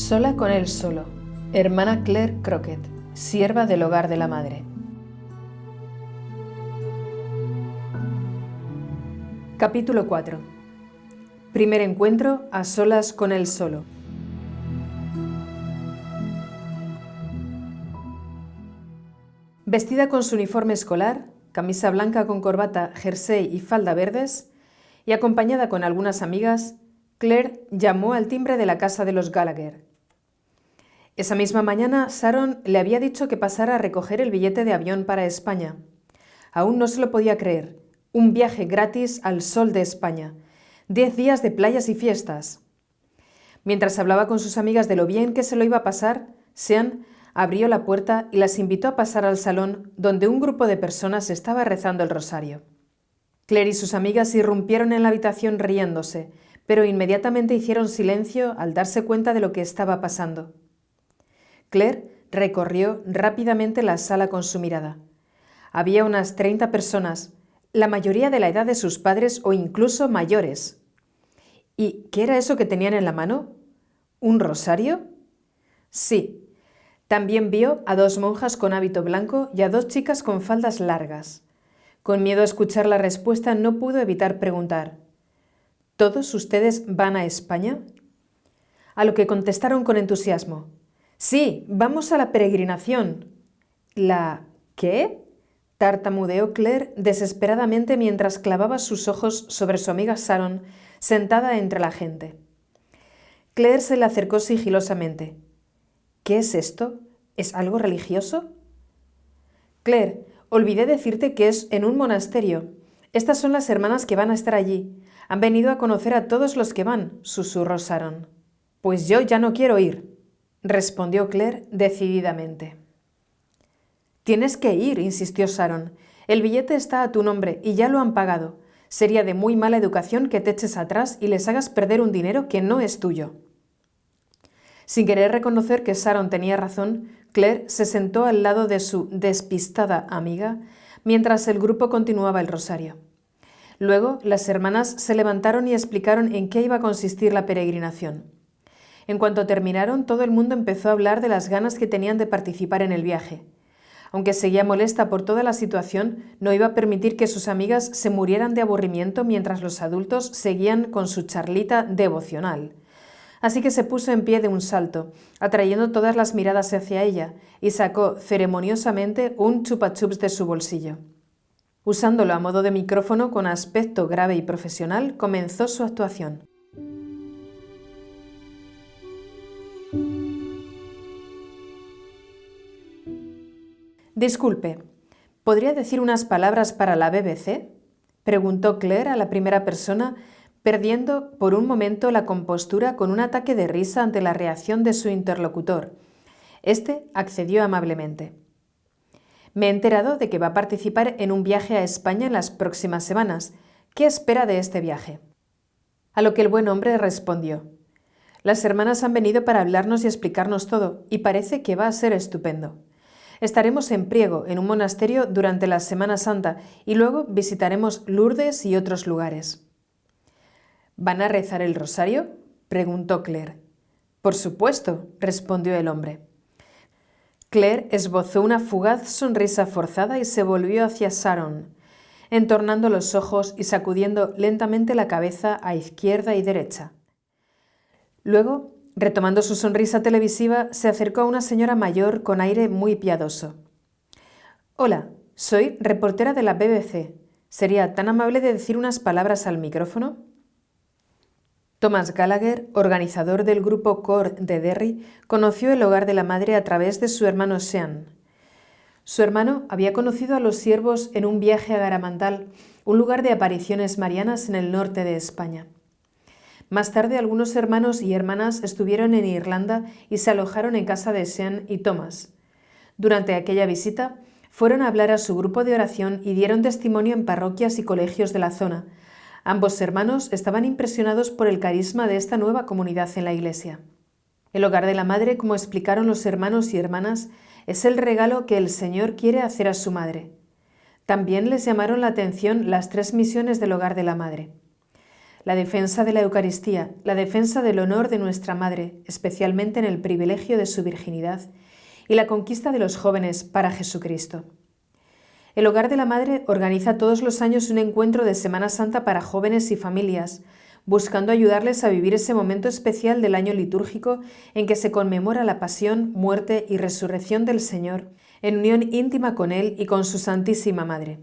Sola con él solo. Hermana Claire Crockett, sierva del hogar de la madre. Capítulo 4. Primer encuentro a solas con él solo. Vestida con su uniforme escolar, camisa blanca con corbata, jersey y falda verdes, y acompañada con algunas amigas, Claire llamó al timbre de la casa de los Gallagher. Esa misma mañana, Sharon le había dicho que pasara a recoger el billete de avión para España. Aún no se lo podía creer. Un viaje gratis al sol de España. 10 días de playas y fiestas. Mientras hablaba con sus amigas de lo bien que se lo iba a pasar, Sean abrió la puerta y las invitó a pasar al salón, donde un grupo de personas estaba rezando el rosario. Claire y sus amigas irrumpieron en la habitación riéndose, pero inmediatamente hicieron silencio al darse cuenta de lo que estaba pasando. Claire recorrió rápidamente la sala con su mirada. Había unas 30 personas, la mayoría de la edad de sus padres o incluso mayores. ¿Y qué era eso que tenían en la mano? ¿Un rosario? Sí. También vio a 2 monjas con hábito blanco y a 2 chicas con faldas largas. Con miedo a escuchar la respuesta, no pudo evitar preguntar: ¿todos ustedes van a España? A lo que contestaron con entusiasmo: «Sí, vamos a la peregrinación». ¿La qué?, tartamudeó Claire desesperadamente mientras clavaba sus ojos sobre su amiga Sharon, sentada entre la gente. Claire se le acercó sigilosamente. «¿Qué es esto? ¿Es algo religioso?» «Claire, olvidé decirte que es en un monasterio. Estas son las hermanas que van a estar allí. Han venido a conocer a todos los que van», susurró Sharon. «Pues yo ya no quiero ir», respondió Claire decididamente. «Tienes que ir», insistió Sharon. «El billete está a tu nombre y ya lo han pagado. Sería de muy mala educación que te eches atrás y les hagas perder un dinero que no es tuyo». Sin querer reconocer que Sharon tenía razón, Claire se sentó al lado de su despistada amiga mientras el grupo continuaba el rosario. Luego, las hermanas se levantaron y explicaron en qué iba a consistir la peregrinación. En cuanto terminaron, todo el mundo empezó a hablar de las ganas que tenían de participar en el viaje. Aunque seguía molesta por toda la situación, no iba a permitir que sus amigas se murieran de aburrimiento mientras los adultos seguían con su charlita devocional. Así que se puso en pie de un salto, atrayendo todas las miradas hacia ella, y sacó ceremoniosamente un chupa chups de su bolsillo. Usándolo a modo de micrófono con aspecto grave y profesional, comenzó su actuación. «Disculpe, ¿podría decir unas palabras para la BBC?», preguntó Claire a la primera persona, perdiendo por un momento la compostura con un ataque de risa ante la reacción de su interlocutor. Este accedió amablemente. «Me he enterado de que va a participar en un viaje a España en las próximas semanas. ¿Qué espera de este viaje?». A lo que el buen hombre respondió: «Las hermanas han venido para hablarnos y explicarnos todo, y parece que va a ser estupendo. Estaremos en Priego, en un monasterio, durante la Semana Santa, y luego visitaremos Lourdes y otros lugares». «¿Van a rezar el rosario?», preguntó Claire. «Por supuesto», respondió el hombre. Claire esbozó una fugaz sonrisa forzada y se volvió hacia Sharon, entornando los ojos y sacudiendo lentamente la cabeza a izquierda y derecha. Luego, retomando su sonrisa televisiva, se acercó a una señora mayor con aire muy piadoso. «Hola, soy reportera de la BBC. ¿Sería tan amable de decir unas palabras al micrófono?». Thomas Gallagher, organizador del grupo CORE de Derry, conoció el hogar de la madre a través de su hermano Sean. Su hermano había conocido a los siervos en un viaje a Garamantal, un lugar de apariciones marianas en el norte de España. Más tarde, algunos hermanos y hermanas estuvieron en Irlanda y se alojaron en casa de Sean y Thomas. Durante aquella visita, fueron a hablar a su grupo de oración y dieron testimonio en parroquias y colegios de la zona. Ambos hermanos estaban impresionados por el carisma de esta nueva comunidad en la iglesia. El hogar de la madre, como explicaron los hermanos y hermanas, es el regalo que el Señor quiere hacer a su madre. También les llamaron la atención las 3 misiones del hogar de la madre. la defensa de la Eucaristía, la defensa del honor de nuestra Madre, especialmente en el privilegio de su virginidad, y la conquista de los jóvenes para Jesucristo. El Hogar de la Madre organiza todos los años un encuentro de Semana Santa para jóvenes y familias, buscando ayudarles a vivir ese momento especial del año litúrgico en que se conmemora la pasión, muerte y resurrección del Señor, en unión íntima con Él y con su Santísima Madre.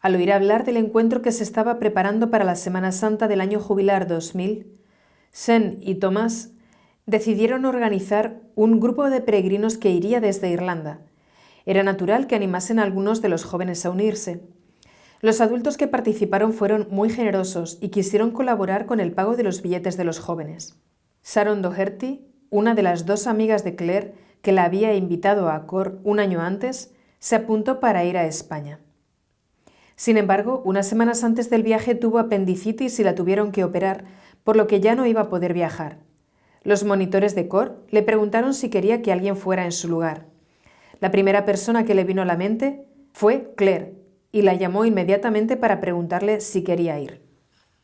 Al oír hablar del encuentro que se estaba preparando para la Semana Santa del año jubilar 2000, Sean y Thomas decidieron organizar un grupo de peregrinos que iría desde Irlanda. Era natural que animasen a algunos de los jóvenes a unirse. Los adultos que participaron fueron muy generosos y quisieron colaborar con el pago de los billetes de los jóvenes. Sharon Doherty, una de las dos amigas de Claire que la había invitado a Accord un año antes, se apuntó para ir a España. Sin embargo, unas semanas antes del viaje tuvo apendicitis y la tuvieron que operar, por lo que ya no iba a poder viajar. Los monitores de Accord le preguntaron si quería que alguien fuera en su lugar. La primera persona que le vino a la mente fue Claire, y la llamó inmediatamente para preguntarle si quería ir.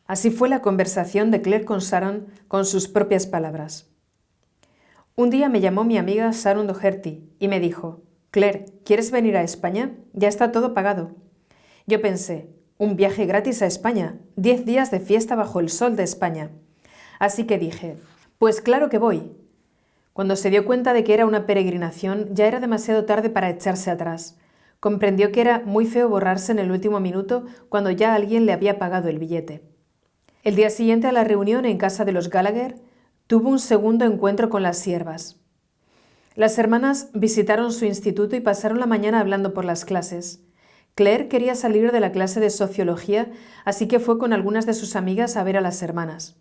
Así fue la conversación de Claire con Sharon con sus propias palabras. Un día me llamó mi amiga Sharon Doherty y me dijo: «Claire, ¿quieres venir a España? Ya está todo pagado». Yo pensé: un viaje gratis a España, 10 días de fiesta bajo el sol de España. Así que dije: «Pues claro que voy». Cuando se dio cuenta de que era una peregrinación, ya era demasiado tarde para echarse atrás. Comprendió que era muy feo borrarse en el último minuto cuando ya alguien le había pagado el billete. El día siguiente a la reunión en casa de los Gallagher, tuvo un segundo encuentro con las siervas. Las hermanas visitaron su instituto y pasaron la mañana hablando por las clases. Claire quería salir de la clase de sociología, así que fue con algunas de sus amigas a ver a las hermanas.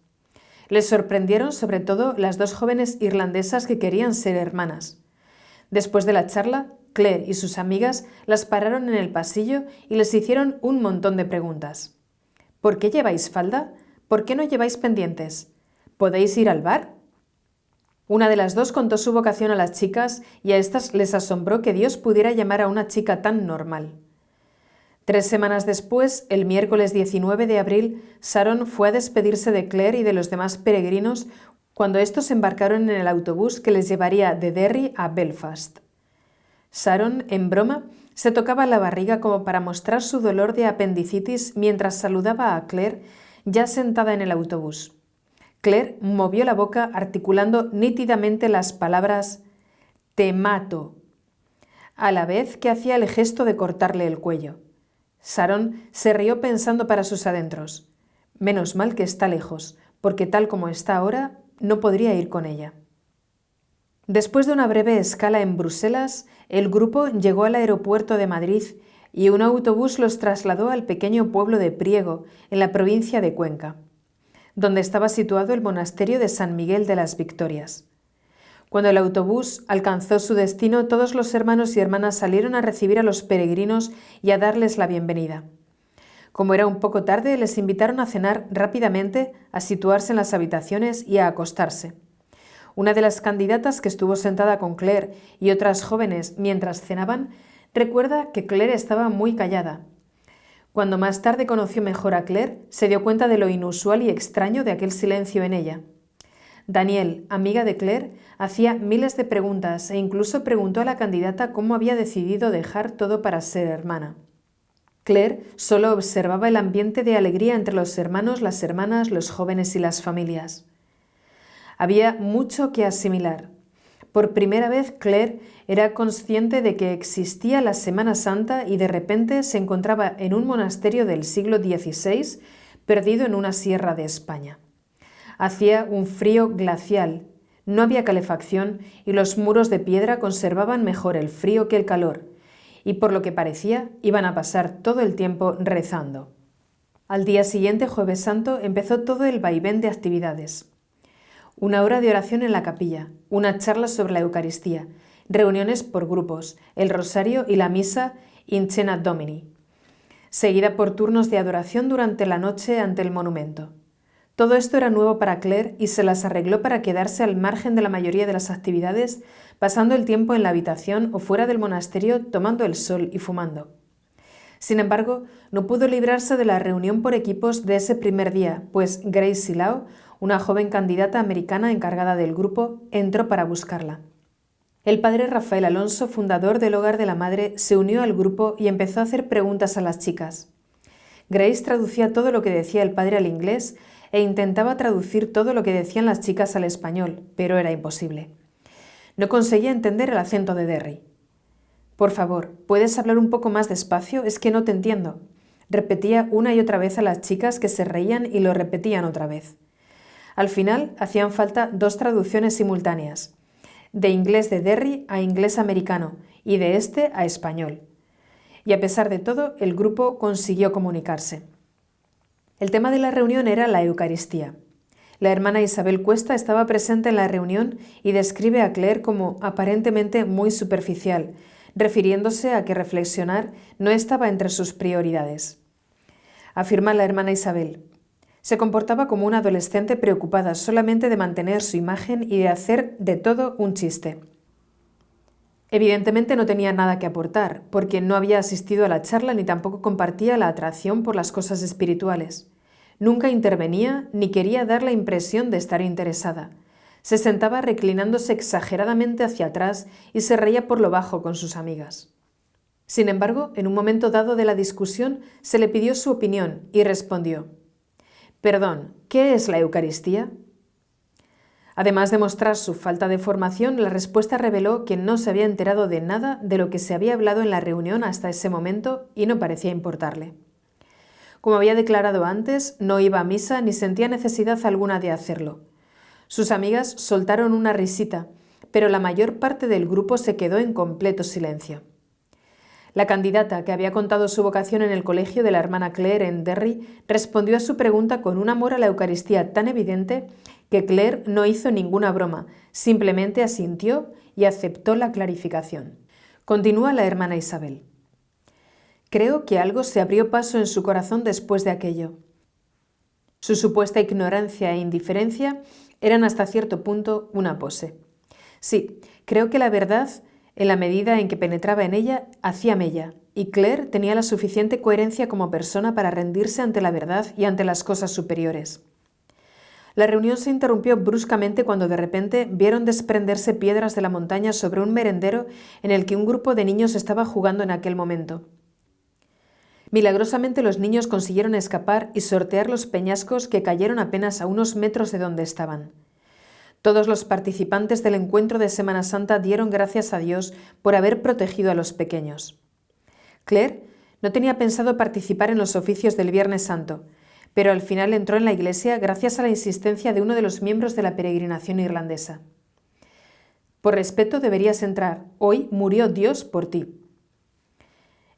Les sorprendieron sobre todo las dos jóvenes irlandesas que querían ser hermanas. Después de la charla, Claire y sus amigas las pararon en el pasillo y les hicieron un montón de preguntas. ¿Por qué lleváis falda? ¿Por qué no lleváis pendientes? ¿Podéis ir al bar? Una de las dos contó su vocación a las chicas y a estas les asombró que Dios pudiera llamar a una chica tan normal. 3 semanas después, el miércoles 19 de abril, Sharon fue a despedirse de Claire y de los demás peregrinos cuando estos embarcaron en el autobús que les llevaría de Derry a Belfast. Sharon, en broma, se tocaba la barriga como para mostrar su dolor de apendicitis mientras saludaba a Claire, ya sentada en el autobús. Claire movió la boca articulando nítidamente las palabras «te mato», a la vez que hacía el gesto de cortarle el cuello. Sharon se rió pensando para sus adentros: menos mal que está lejos, porque tal como está ahora, no podría ir con ella. Después de una breve escala en Bruselas, el grupo llegó al aeropuerto de Madrid y un autobús los trasladó al pequeño pueblo de Priego, en la provincia de Cuenca, donde estaba situado el monasterio de San Miguel de las Victorias. Cuando el autobús alcanzó su destino, todos los hermanos y hermanas salieron a recibir a los peregrinos y a darles la bienvenida. Como era un poco tarde, les invitaron a cenar rápidamente, a situarse en las habitaciones y a acostarse. Una de las candidatas que estuvo sentada con Claire y otras jóvenes mientras cenaban, recuerda que Claire estaba muy callada. Cuando más tarde conoció mejor a Claire, se dio cuenta de lo inusual y extraño de aquel silencio en ella. Danielle, amiga de Claire, hacía miles de preguntas e incluso preguntó a la candidata cómo había decidido dejar todo para ser hermana. Claire solo observaba el ambiente de alegría entre los hermanos, las hermanas, los jóvenes y las familias. Había mucho que asimilar. Por primera vez, Claire era consciente de que existía la Semana Santa y de repente se encontraba en un monasterio del siglo XVI, perdido en una sierra de España. Hacía un frío glacial, no había calefacción y los muros de piedra conservaban mejor el frío que el calor, y por lo que parecía iban a pasar todo el tiempo rezando. Al día siguiente, Jueves Santo, empezó todo el vaivén de actividades. Una hora de oración en la capilla, una charla sobre la Eucaristía, reuniones por grupos, el rosario y la misa in cena Domini, seguida por turnos de adoración durante la noche ante el monumento. Todo esto era nuevo para Claire y se las arregló para quedarse al margen de la mayoría de las actividades, pasando el tiempo en la habitación o fuera del monasterio tomando el sol y fumando. Sin embargo, no pudo librarse de la reunión por equipos de ese primer día, pues Grace Silao, una joven candidata americana encargada del grupo, entró para buscarla. El padre Rafael Alonso, fundador del Hogar de la Madre, se unió al grupo y empezó a hacer preguntas a las chicas. Grace traducía todo lo que decía el padre al inglés e intentaba traducir todo lo que decían las chicas al español, pero era imposible. No conseguía entender el acento de Derry. «Por favor, ¿puedes hablar un poco más despacio? Es que no te entiendo», repetía una y otra vez a las chicas, que se reían y lo repetían otra vez. Al final hacían falta 2 traducciones simultáneas, de inglés de Derry a inglés americano y de este a español. Y a pesar de todo, el grupo consiguió comunicarse. El tema de la reunión era la Eucaristía. La hermana Isabel Cuesta estaba presente en la reunión y describe a Claire como aparentemente muy superficial, refiriéndose a que reflexionar no estaba entre sus prioridades. Afirma la hermana Isabel: se comportaba como una adolescente preocupada solamente de mantener su imagen y de hacer de todo un chiste. Evidentemente no tenía nada que aportar, porque no había asistido a la charla ni tampoco compartía la atracción por las cosas espirituales. Nunca intervenía ni quería dar la impresión de estar interesada. Se sentaba reclinándose exageradamente hacia atrás y se reía por lo bajo con sus amigas. Sin embargo, en un momento dado de la discusión se le pidió su opinión y respondió: «Perdón, ¿qué es la Eucaristía?». Además de mostrar su falta de formación, la respuesta reveló que no se había enterado de nada de lo que se había hablado en la reunión hasta ese momento y no parecía importarle. Como había declarado antes, no iba a misa ni sentía necesidad alguna de hacerlo. Sus amigas soltaron una risita, pero la mayor parte del grupo se quedó en completo silencio. La candidata, que había contado su vocación en el colegio de la hermana Claire en Derry, respondió a su pregunta con un amor a la Eucaristía tan evidente que Claire no hizo ninguna broma, simplemente asintió y aceptó la clarificación. Continúa la hermana Isabel: «Creo que algo se abrió paso en su corazón después de aquello. Su supuesta ignorancia e indiferencia eran hasta cierto punto una pose. Sí, creo que la verdad, en la medida en que penetraba en ella, hacía mella, y Claire tenía la suficiente coherencia como persona para rendirse ante la verdad y ante las cosas superiores». La reunión se interrumpió bruscamente cuando de repente vieron desprenderse piedras de la montaña sobre un merendero en el que un grupo de niños estaba jugando en aquel momento. Milagrosamente los niños consiguieron escapar y sortear los peñascos que cayeron apenas a unos metros de donde estaban. Todos los participantes del encuentro de Semana Santa dieron gracias a Dios por haber protegido a los pequeños. Claire no tenía pensado participar en los oficios del Viernes Santo, pero al final entró en la iglesia gracias a la insistencia de uno de los miembros de la peregrinación irlandesa. «Por respeto deberías entrar. Hoy murió Dios por ti».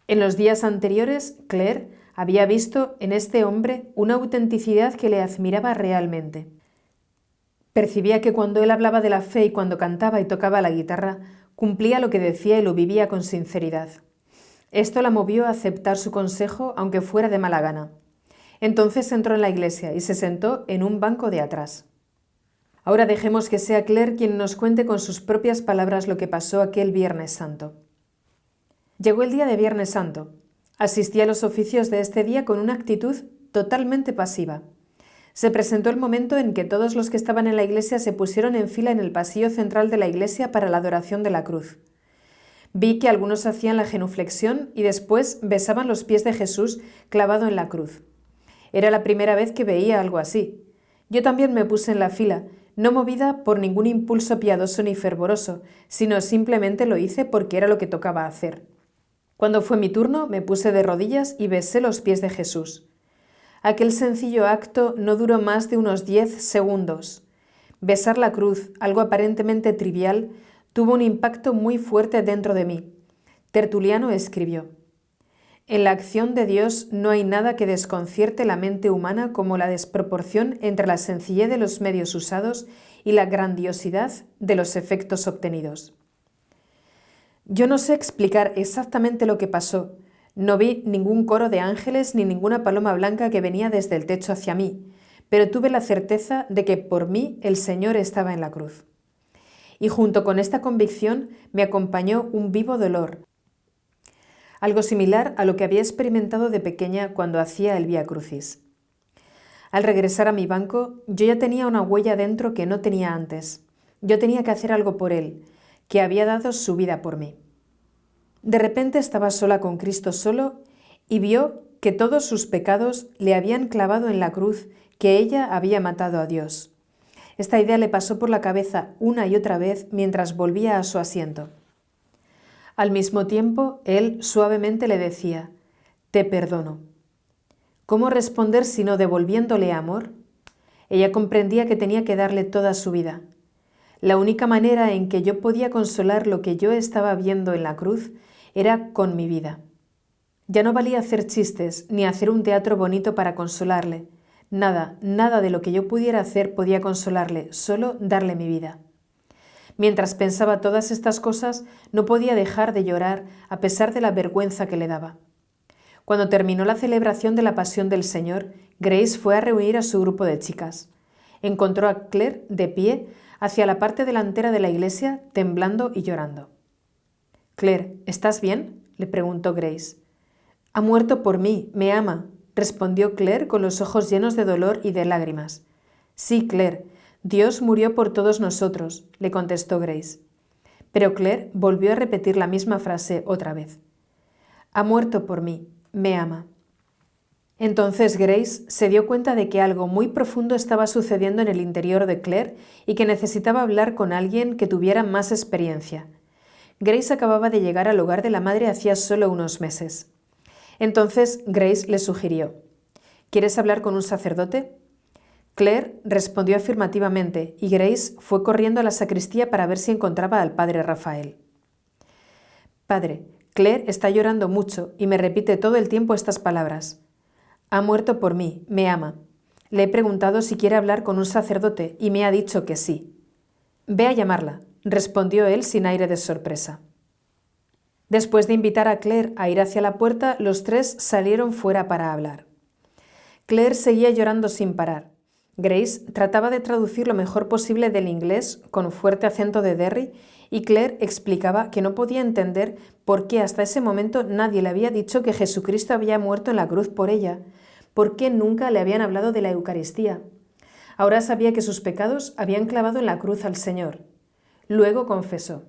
En los días anteriores, Claire había visto en este hombre una autenticidad que le admiraba realmente. Percibía que cuando él hablaba de la fe y cuando cantaba y tocaba la guitarra, cumplía lo que decía y lo vivía con sinceridad. Esto la movió a aceptar su consejo, aunque fuera de mala gana. Entonces entró en la iglesia y se sentó en un banco de atrás. Ahora dejemos que sea Claire quien nos cuente con sus propias palabras lo que pasó aquel Viernes Santo. Llegó el día de Viernes Santo. Asistí a los oficios de este día con una actitud totalmente pasiva. Se presentó el momento en que todos los que estaban en la iglesia se pusieron en fila en el pasillo central de la iglesia para la adoración de la cruz. Vi que algunos hacían la genuflexión y después besaban los pies de Jesús clavado en la cruz. Era la primera vez que veía algo así. Yo también me puse en la fila, no movida por ningún impulso piadoso ni fervoroso, sino simplemente lo hice porque era lo que tocaba hacer. Cuando fue mi turno, me puse de rodillas y besé los pies de Jesús. Aquel sencillo acto no duró más de unos 10 segundos. Besar la cruz, algo aparentemente trivial, tuvo un impacto muy fuerte dentro de mí. Tertuliano escribió: «En la acción de Dios no hay nada que desconcierte la mente humana como la desproporción entre la sencillez de los medios usados y la grandiosidad de los efectos obtenidos». Yo no sé explicar exactamente lo que pasó. No vi ningún coro de ángeles ni ninguna paloma blanca que venía desde el techo hacia mí, pero tuve la certeza de que por mí el Señor estaba en la cruz. Y junto con esta convicción me acompañó un vivo dolor. algo similar a lo que había experimentado de pequeña cuando hacía el Vía Crucis. Al regresar a mi banco, yo ya tenía una huella dentro que no tenía antes. Yo tenía que hacer algo por él, que había dado su vida por mí. De repente estaba sola con Cristo solo y vio que todos sus pecados le habían clavado en la cruz, que ella había matado a Dios. Esta idea le pasó por la cabeza una y otra vez mientras volvía a su asiento. Al mismo tiempo, él suavemente le decía: «Te perdono». ¿Cómo responder sino devolviéndole amor? Ella comprendía que tenía que darle toda su vida. La única manera en que yo podía consolar lo que yo estaba viendo en la cruz era con mi vida. Ya no valía hacer chistes ni hacer un teatro bonito para consolarle. Nada de lo que yo pudiera hacer podía consolarle, solo darle mi vida. Mientras pensaba todas estas cosas, no podía dejar de llorar a pesar de la vergüenza que le daba. Cuando terminó la celebración de la Pasión del Señor, Grace fue a reunir a su grupo de chicas. Encontró a Claire de pie hacia la parte delantera de la iglesia, temblando y llorando. «Claire, ¿estás bien?», le preguntó Grace. «Ha muerto por mí, me ama», respondió Claire con los ojos llenos de dolor y de lágrimas. «Sí, Claire, Dios murió por todos nosotros», le contestó Grace. Pero Claire volvió a repetir la misma frase otra vez. «Ha muerto por mí, me ama». Entonces Grace se dio cuenta de que algo muy profundo estaba sucediendo en el interior de Claire y que necesitaba hablar con alguien que tuviera más experiencia. Grace acababa de llegar al hogar de la madre hacía solo unos meses. Entonces Grace le sugirió: «¿Quieres hablar con un sacerdote?». Claire respondió afirmativamente y Grace fue corriendo a la sacristía para ver si encontraba al padre Rafael. «Padre, Claire está llorando mucho y me repite todo el tiempo estas palabras. Ha muerto por mí, me ama. Le he preguntado si quiere hablar con un sacerdote y me ha dicho que sí». «Ve a llamarla», respondió él sin aire de sorpresa. Después de invitar a Claire a ir hacia la puerta, los tres salieron fuera para hablar. Claire seguía llorando sin parar. Grace trataba de traducir lo mejor posible del inglés con fuerte acento de Derry y Claire explicaba que no podía entender por qué hasta ese momento nadie le había dicho que Jesucristo había muerto en la cruz por ella, por qué nunca le habían hablado de la Eucaristía. Ahora sabía que sus pecados habían clavado en la cruz al Señor. Luego confesó: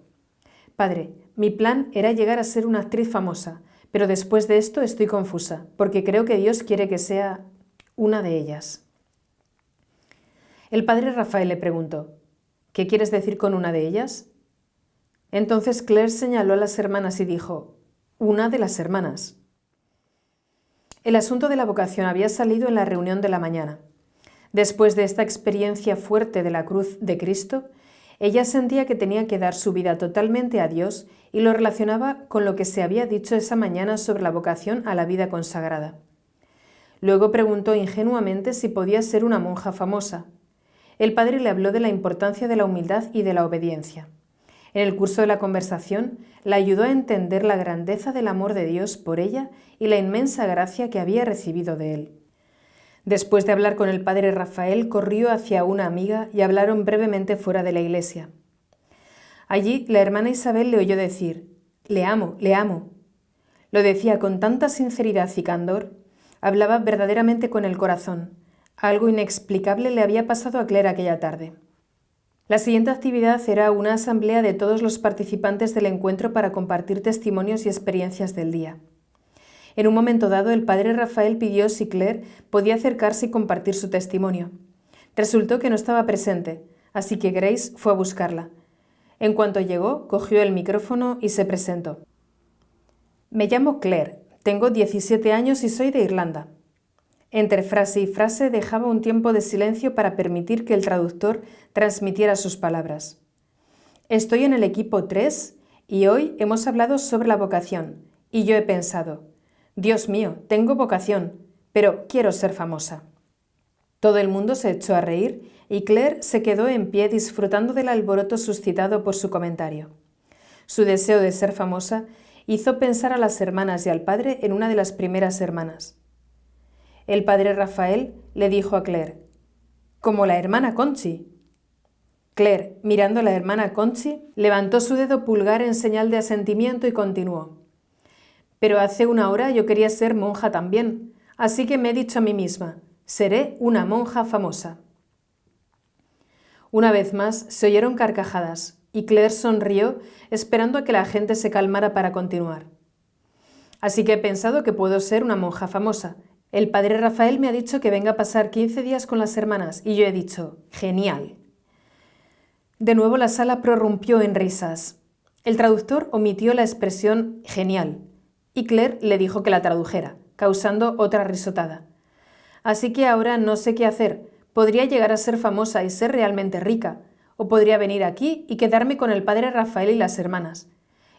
«Padre, mi plan era llegar a ser una actriz famosa, pero después de esto estoy confusa, porque creo que Dios quiere que sea una de ellas». El padre Rafael le preguntó: «¿Qué quieres decir con una de ellas?». Entonces Claire señaló a las hermanas y dijo: «Una de las hermanas». El asunto de la vocación había salido en la reunión de la mañana. Después de esta experiencia fuerte de la cruz de Cristo, ella sentía que tenía que dar su vida totalmente a Dios y lo relacionaba con lo que se había dicho esa mañana sobre la vocación a la vida consagrada. Luego preguntó ingenuamente si podía ser una monja famosa. El padre le habló de la importancia de la humildad y de la obediencia. En el curso de la conversación, la ayudó a entender la grandeza del amor de Dios por ella y la inmensa gracia que había recibido de él. Después de hablar con el padre Rafael, corrió hacia una amiga y hablaron brevemente fuera de la iglesia. Allí, la hermana Isabel le oyó decir: «Le amo, le amo». Lo decía con tanta sinceridad y candor. Hablaba verdaderamente con el corazón. Algo inexplicable le había pasado a Claire aquella tarde. La siguiente actividad era una asamblea de todos los participantes del encuentro para compartir testimonios y experiencias del día. En un momento dado, el padre Rafael pidió si Claire podía acercarse y compartir su testimonio. Resultó que no estaba presente, así que Grace fue a buscarla. En cuanto llegó, cogió el micrófono y se presentó. «Me llamo Claire, tengo 17 años y soy de Irlanda». Entre frase y frase dejaba un tiempo de silencio para permitir que el traductor transmitiera sus palabras. «Estoy en el equipo 3 y hoy hemos hablado sobre la vocación y yo he pensado: Dios mío, tengo vocación, pero quiero ser famosa». Todo el mundo se echó a reír y Claire se quedó en pie disfrutando del alboroto suscitado por su comentario. Su deseo de ser famosa hizo pensar a las hermanas y al padre en una de las primeras hermanas. El padre Rafael le dijo a Claire: «Como la hermana Conchi». Claire, mirando a la hermana Conchi, levantó su dedo pulgar en señal de asentimiento y continuó: pero hace una hora yo quería ser monja también, así que me he dicho a mí misma, seré una monja famosa. Una vez más se oyeron carcajadas y Claire sonrió esperando a que la gente se calmara para continuar. Así que he pensado que puedo ser una monja famosa. El padre Rafael me ha dicho que venga a pasar 15 días con las hermanas y yo he dicho, genial. De nuevo la sala prorrumpió en risas. El traductor omitió la expresión genial y Claire le dijo que la tradujera, causando otra risotada. Así que ahora no sé qué hacer. Podría llegar a ser famosa y ser realmente rica, o podría venir aquí y quedarme con el padre Rafael y las hermanas.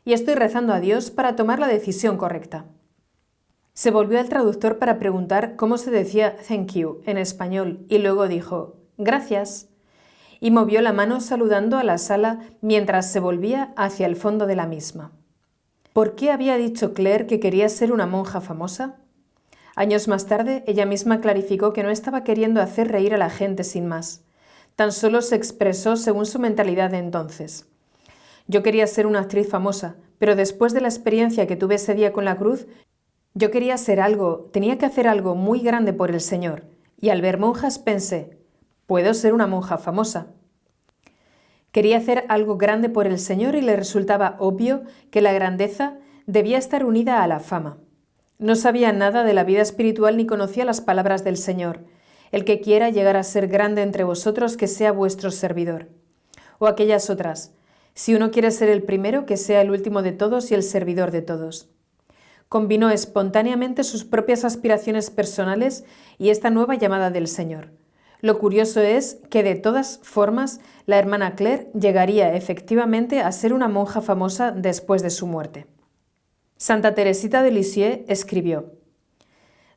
Y estoy rezando a Dios para tomar la decisión correcta. Se volvió al traductor para preguntar cómo se decía thank you en español y luego dijo gracias y movió la mano saludando a la sala mientras se volvía hacia el fondo de la misma. ¿Por qué había dicho Claire que quería ser una monja famosa? Años más tarde, ella misma clarificó que no estaba queriendo hacer reír a la gente sin más. Tan solo se expresó según su mentalidad de entonces. Yo quería ser una actriz famosa, pero después de la experiencia que tuve ese día con la cruz, yo quería ser algo, tenía que hacer algo muy grande por el Señor. Y al ver monjas pensé, puedo ser una monja famosa. Quería hacer algo grande por el Señor y le resultaba obvio que la grandeza debía estar unida a la fama. No sabía nada de la vida espiritual ni conocía las palabras del Señor. El que quiera llegar a ser grande entre vosotros, que sea vuestro servidor. O aquellas otras. Si uno quiere ser el primero, que sea el último de todos y el servidor de todos. Combinó espontáneamente sus propias aspiraciones personales y esta nueva llamada del Señor. Lo curioso es que de todas formas la hermana Claire llegaría efectivamente a ser una monja famosa después de su muerte. Santa Teresita de Lisieux escribió: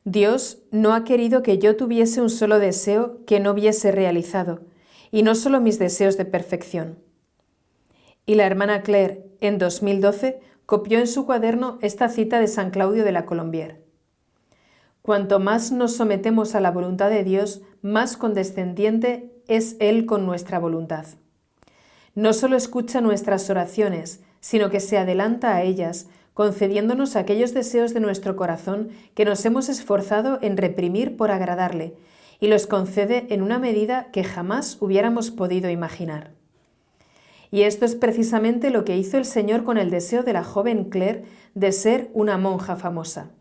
Dios no ha querido que yo tuviese un solo deseo que no viese realizado, y no solo mis deseos de perfección. Y la hermana Claire, en 2012, copió en su cuaderno esta cita de San Claudio de la Colombière. Cuanto más nos sometemos a la voluntad de Dios, más condescendiente es Él con nuestra voluntad. No solo escucha nuestras oraciones, sino que se adelanta a ellas, concediéndonos aquellos deseos de nuestro corazón que nos hemos esforzado en reprimir por agradarle, y los concede en una medida que jamás hubiéramos podido imaginar. Y esto es precisamente lo que hizo el Señor con el deseo de la joven Claire de ser una monja famosa.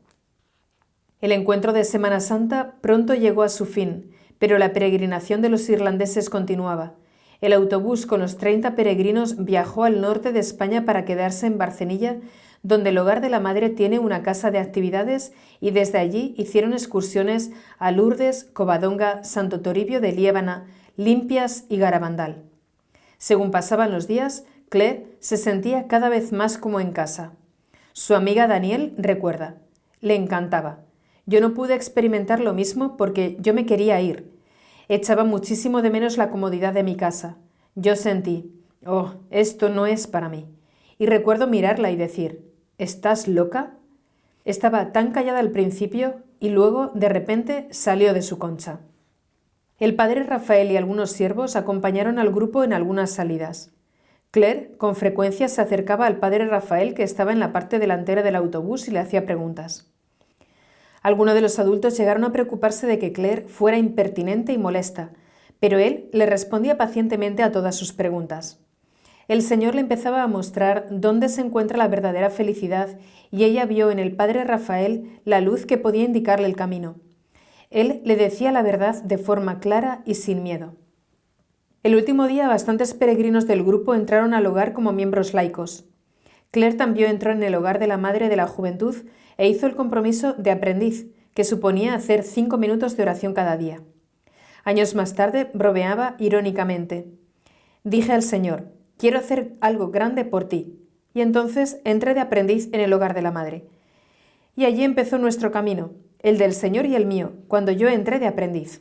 El encuentro de Semana Santa pronto llegó a su fin, pero la peregrinación de los irlandeses continuaba. El autobús con los 30 peregrinos viajó al norte de España para quedarse en Barcenilla, donde el Hogar de la Madre tiene una casa de actividades, y desde allí hicieron excursiones a Lourdes, Covadonga, Santo Toribio de Liébana, Limpias y Garabandal. Según pasaban los días, Claire se sentía cada vez más como en casa. Su amiga Danielle recuerda: le encantaba. Yo no pude experimentar lo mismo porque yo me quería ir. Echaba muchísimo de menos la comodidad de mi casa. Yo sentí, oh, esto no es para mí. Y recuerdo mirarla y decir, ¿estás loca? Estaba tan callada al principio y luego, de repente, salió de su concha. El padre Rafael y algunos siervos acompañaron al grupo en algunas salidas. Claire con frecuencia se acercaba al padre Rafael, que estaba en la parte delantera del autobús, y le hacía preguntas. Algunos de los adultos llegaron a preocuparse de que Claire fuera impertinente y molesta, pero él le respondía pacientemente a todas sus preguntas. El Señor le empezaba a mostrar dónde se encuentra la verdadera felicidad y ella vio en el padre Rafael la luz que podía indicarle el camino. Él le decía la verdad de forma clara y sin miedo. El último día bastantes peregrinos del grupo entraron al hogar como miembros laicos. Claire también entró en el Hogar de la Madre de la Juventud e hizo el compromiso de aprendiz, que suponía hacer 5 minutos de oración cada día. Años más tarde bromeaba irónicamente. Dije al Señor, quiero hacer algo grande por ti. Y entonces entré de aprendiz en el Hogar de la Madre. Y allí empezó nuestro camino, el del Señor y el mío, cuando yo entré de aprendiz.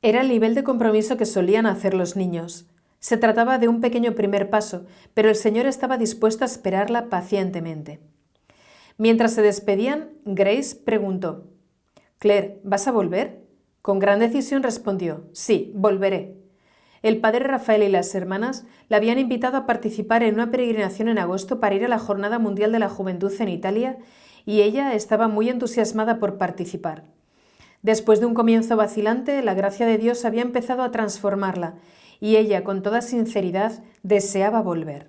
Era el nivel de compromiso que solían hacer los niños. Se trataba de un pequeño primer paso, pero el Señor estaba dispuesto a esperarla pacientemente. Mientras se despedían, Grace preguntó, «Claire, ¿vas a volver?» Con gran decisión respondió, «Sí, volveré». El padre Rafael y las hermanas la habían invitado a participar en una peregrinación en agosto para ir a la Jornada Mundial de la Juventud en Italia, y ella estaba muy entusiasmada por participar. Después de un comienzo vacilante, la gracia de Dios había empezado a transformarla, y ella, con toda sinceridad, deseaba volver.